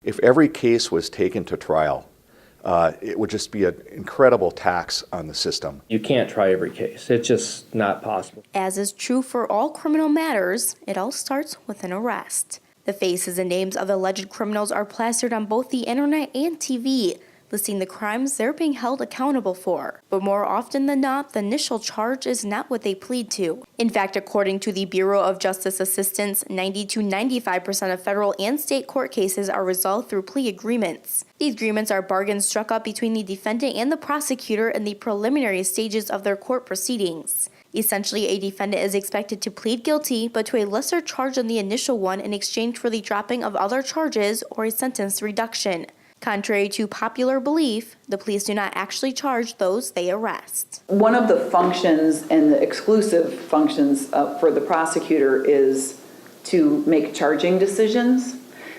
If every case was taken to trial, it would just be an incredible tax on the system. You can't try every case. It's just not possible. As is true for all criminal matters, it all starts with an arrest. The faces and names of alleged criminals are plastered on both the internet and TV, listing the crimes they're being held accountable for. But more often than not, the initial charge is not what they plead to. In fact, according to the Bureau of Justice Assistance, 90 to 95% of federal and state court cases are resolved through plea agreements. These agreements are bargains struck up between the defendant and the prosecutor in the preliminary stages of their court proceedings. Essentially, a defendant is expected to plead guilty, but to a lesser charge than the initial one in exchange for the dropping of other charges or a sentence reduction. Contrary to popular belief, the police do not actually charge those they arrest. One of the functions and the exclusive functions for the prosecutor is to make charging decisions.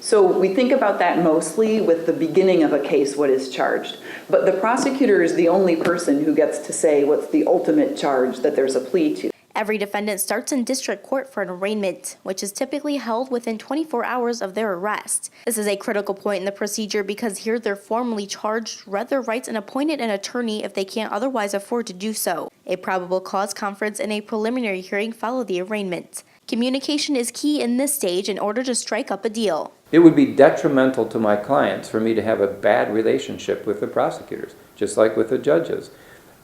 So we think about that mostly with the beginning of a case, what is charged. But the prosecutor is the only person who gets to say what's the ultimate charge that there's a plea to. Every defendant starts in district court for an arraignment, which is typically held within 24 hours of their arrest. This is a critical point in the procedure because here they're formally charged, read their rights, and appointed an attorney if they can't otherwise afford to do so. A probable cause conference and a preliminary hearing follow the arraignment. Communication is key in this stage in order to strike up a deal. It would be detrimental to my clients for me to have a bad relationship with the prosecutors, just like with the judges.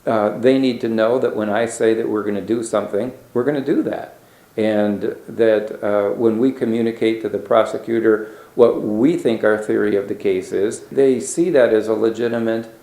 They need to know that when I say that we're going to do something, we're going to do that. And that when we communicate to the prosecutor what we think our theory of the case is, they see that as a legitimate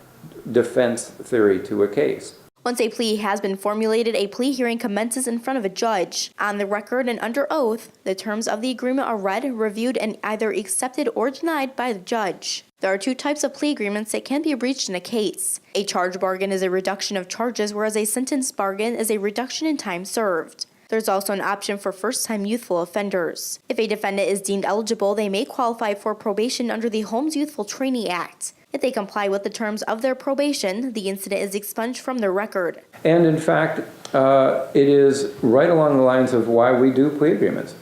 defense theory to a case. Once a plea has been formulated, a plea hearing commences in front of a judge. On the record and under oath, the terms of the agreement are read, reviewed, and either accepted or denied by the judge. There are two types of plea agreements that can be reached in a case. A charge bargain is a reduction of charges, whereas a sentence bargain is a reduction in time served. There's also an option for first-time youthful offenders. If a defendant is deemed eligible, they may qualify for probation under the Holmes Youthful Training Act. If they comply with the terms of their probation, the incident is expunged from their record. And in fact, it is right along the lines of why we do plea agreements.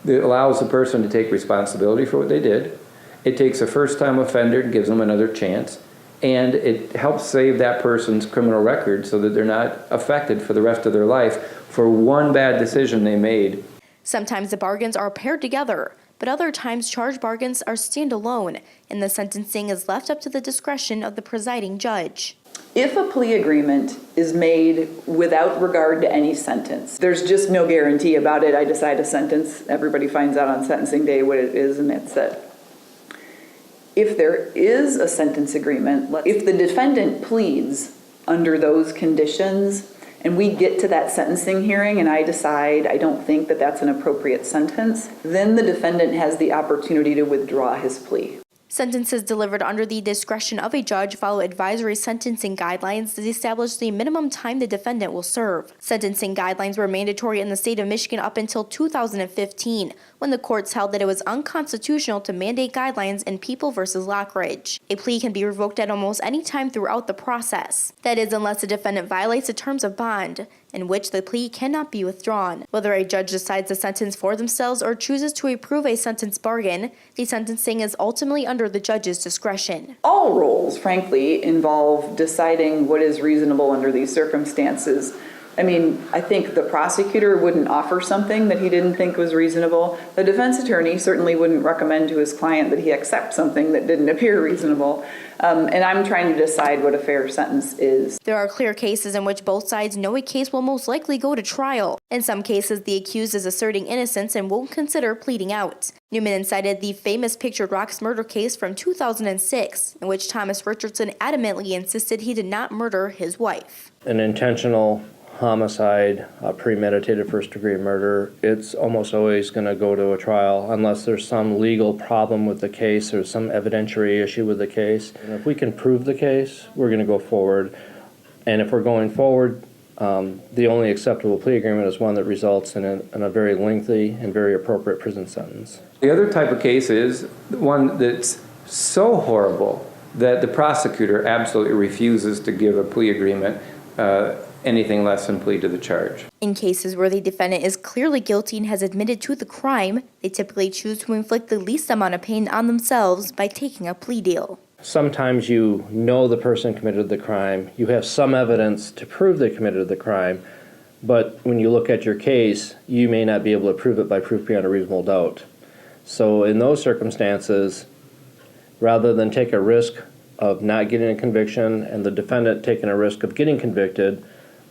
It allows the person to take responsibility for what they did. It takes a first-time offender and gives them another chance. And it helps save that person's criminal record so that they're not affected for the rest of their life for one bad decision they made. Sometimes the bargains are paired together, but other times charge bargains are standalone, and the sentencing is left up to the discretion of the presiding judge. If a plea agreement is made without regard to any sentence, there's just no guarantee about it. I decide a sentence, everybody finds out on sentencing day what it is, and that's it. If there is a sentence agreement, if the defendant pleads under those conditions, and we get to that sentencing hearing and I decide I don't think that that's an appropriate sentence, then the defendant has the opportunity to withdraw his plea. Sentences delivered under the discretion of a judge follow advisory sentencing guidelines that establish the minimum time the defendant will serve. Sentencing guidelines were mandatory in the state of Michigan up until 2015, when the courts held that it was unconstitutional to mandate guidelines in People v. Lockridge. A plea can be revoked at almost any time throughout the process. That is, unless the defendant violates the terms of bond, in which the plea cannot be withdrawn. Whether a judge decides the sentence for themselves or chooses to approve a sentence bargain, the sentencing is ultimately under the judge's discretion. All roles, frankly, involve deciding what is reasonable under these circumstances. I mean, I think the prosecutor wouldn't offer something that he didn't think was reasonable. The defense attorney certainly wouldn't recommend to his client that he accept something that didn't appear reasonable. And I'm trying to decide what a fair sentence is. There are clear cases in which both sides know a case will most likely go to trial. In some cases, the accused is asserting innocence and won't consider pleading out. NUMINEN cited the famous Pictured Rocks murder case from 2006, in which Thomas Richardson adamantly insisted he did not murder his wife. An intentional homicide, premeditated first-degree murder, it's almost always going to go to a trial unless there's some legal problem with the case or some evidentiary issue with the case. And if we can prove the case, we're going to go forward. And if we're going forward, the only acceptable plea agreement is one that results in a very lengthy and very appropriate prison sentence. The other type of case is one that's so horrible that the prosecutor absolutely refuses to give a plea agreement. anything less than plea to the charge. In cases where the defendant is clearly guilty and has admitted to the crime, they typically choose to inflict the least amount of pain on themselves by taking a plea deal. Sometimes you know the person committed the crime, you have some evidence to prove they committed the crime, but when you look at your case, you may not be able to prove it by proof beyond a reasonable doubt. So in those circumstances, rather than take a risk of not getting a conviction and the defendant taking a risk of getting convicted,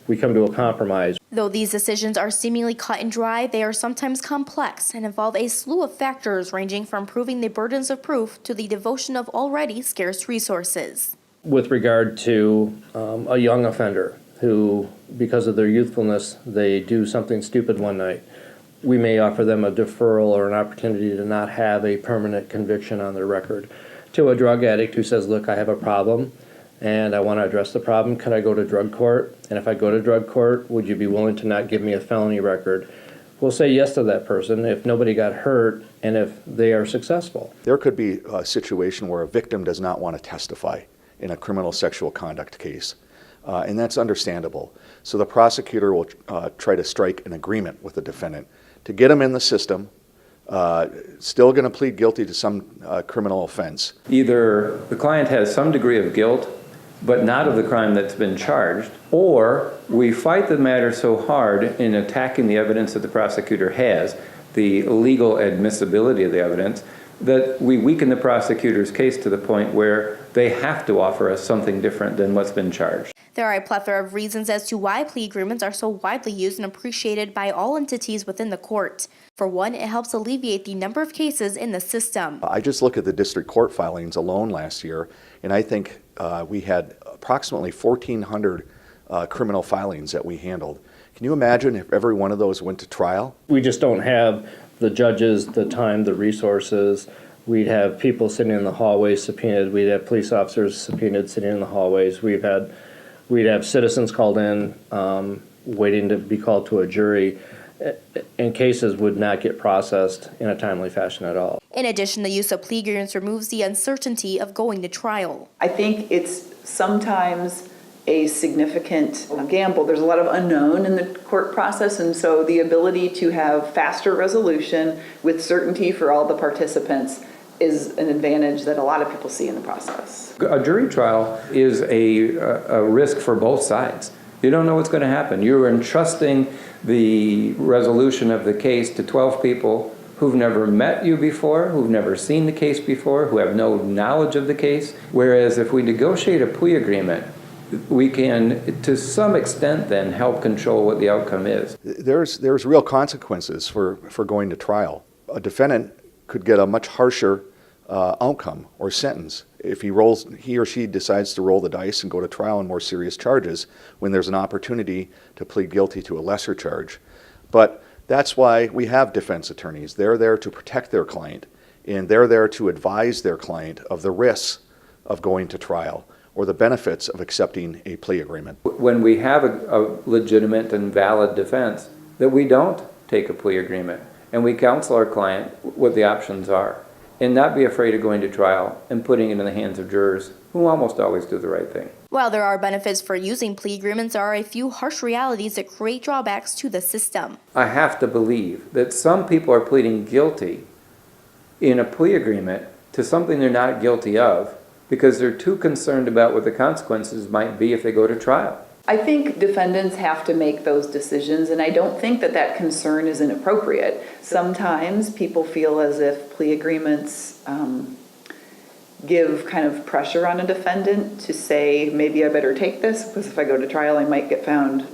we come to a compromise. Though these decisions are seemingly cut and dry, they are sometimes complex and involve a slew of factors ranging from proving the burdens of proof to the devotion of already scarce resources. With regard to a young offender who, because of their youthfulness, they do something stupid one night, we may offer them a deferral or an opportunity to not have a permanent conviction on their record. To a drug addict who says, look, I have a problem and I want to address the problem, can I go to drug court? And if I go to drug court, would you be willing to not give me a felony record? We'll say yes to that person if nobody got hurt and if they are successful. There could be a situation where a victim does not want to testify in a criminal sexual conduct case, and that's understandable. So the prosecutor will try to strike an agreement with the defendant to get him in the system, still going to plead guilty to some criminal offense. Either the client has some degree of guilt, but not of the crime that's been charged, or we fight the matter so hard in attacking the evidence that the prosecutor has, the legal admissibility of the evidence, that we weaken the prosecutor's case to the point where they have to offer us something different than what's been charged. There are a plethora of reasons as to why plea agreements are so widely used and appreciated by all entities within the court. For one, it helps alleviate the number of cases in the system. I just look at the district court filings alone last year, and I think we had approximately 1,400 criminal filings that we handled. Can you imagine if every one of those went to trial? We just don't have the judges, the time, the resources. We'd have people sitting in the hallways subpoenaed. We'd have police officers subpoenaed sitting in the hallways. We'd have citizens called in waiting to be called to a jury, and cases would not get processed in a timely fashion at all. In addition, the use of plea agreements removes the uncertainty of going to trial. I think it's sometimes a significant gamble. There's a lot of unknown in the court process, and so the ability to have faster resolution with certainty for all the participants is an advantage that a lot of people see in the process. A jury trial is a risk for both sides. You don't know what's going to happen. You're entrusting the resolution of the case to 12 people who've never met you before, who've never seen the case before, who have no knowledge of the case. Whereas if we negotiate a plea agreement, we can, to some extent, then help control what the outcome is. There's real consequences for going to trial. A defendant could get a much harsher outcome or sentence if he or she decides to roll the dice and go to trial on more serious charges when there's an opportunity to plead guilty to a lesser charge. But that's why we have defense attorneys. They're there to protect their client, and they're there to advise their client of the risks of going to trial or the benefits of accepting a plea agreement. When we have a legitimate and valid defense, that we don't take a plea agreement, and we counsel our client what the options are, and not be afraid of going to trial and putting it in the hands of jurors who almost always do the right thing. While there are benefits for using plea agreements, there are a few harsh realities that create drawbacks to the system. I have to believe that some people are pleading guilty in a plea agreement to something they're not guilty of because they're too concerned about what the consequences might be if they go to trial. I think defendants have to make those decisions, and I don't think that concern is inappropriate. Sometimes people feel as if plea agreements give kind of pressure on a defendant to say, maybe I better take this because if I go to trial, I might get found,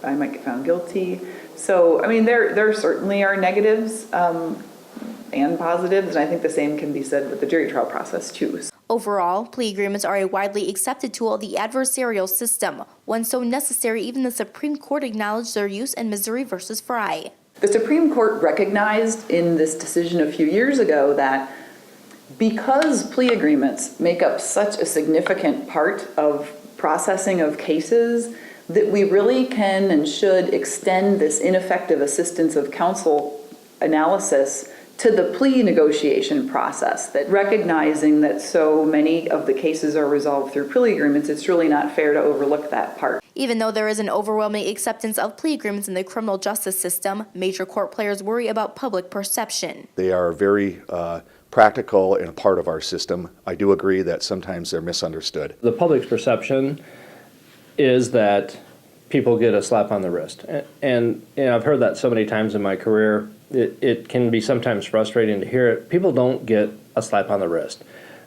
I might get found guilty. So, I mean, there certainly are negatives and positives, and I think the same can be said with the jury trial process too. Overall, plea agreements are a widely accepted tool of the adversarial system, one so necessary even the Supreme Court acknowledged their use in Missouri v. Fry. The Supreme Court recognized in this decision a few years ago that because plea agreements make up such a significant part of processing of cases, that we really can and should extend this ineffective assistance of counsel analysis to the plea negotiation process, that recognizing that so many of the cases are resolved through plea agreements, it's really not fair to overlook that part. Even though there is an overwhelming acceptance of plea agreements in the criminal justice system, major court players worry about public perception. They are very practical and a part of our system. I do agree that sometimes they're misunderstood. The public's perception is that people get a slap on the wrist. And I've heard that so many times in my career, it can be sometimes frustrating to hear it. People don't get a slap on the wrist.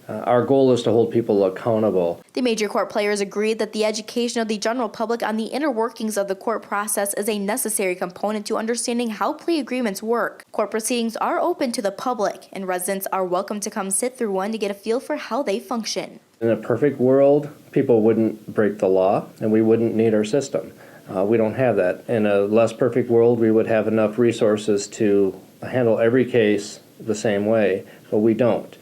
Our goal is to hold people accountable. The major court players agreed that the education of the general public on the inner workings of the court process is a necessary component to understanding how plea agreements work. Court proceedings are open to the public, and residents are welcome to come sit through one to get a feel for how they function. In a perfect world, people wouldn't break the law, and we wouldn't need our system. We don't have that. In a less perfect world, we would have enough resources to handle every case the same way, but we don't.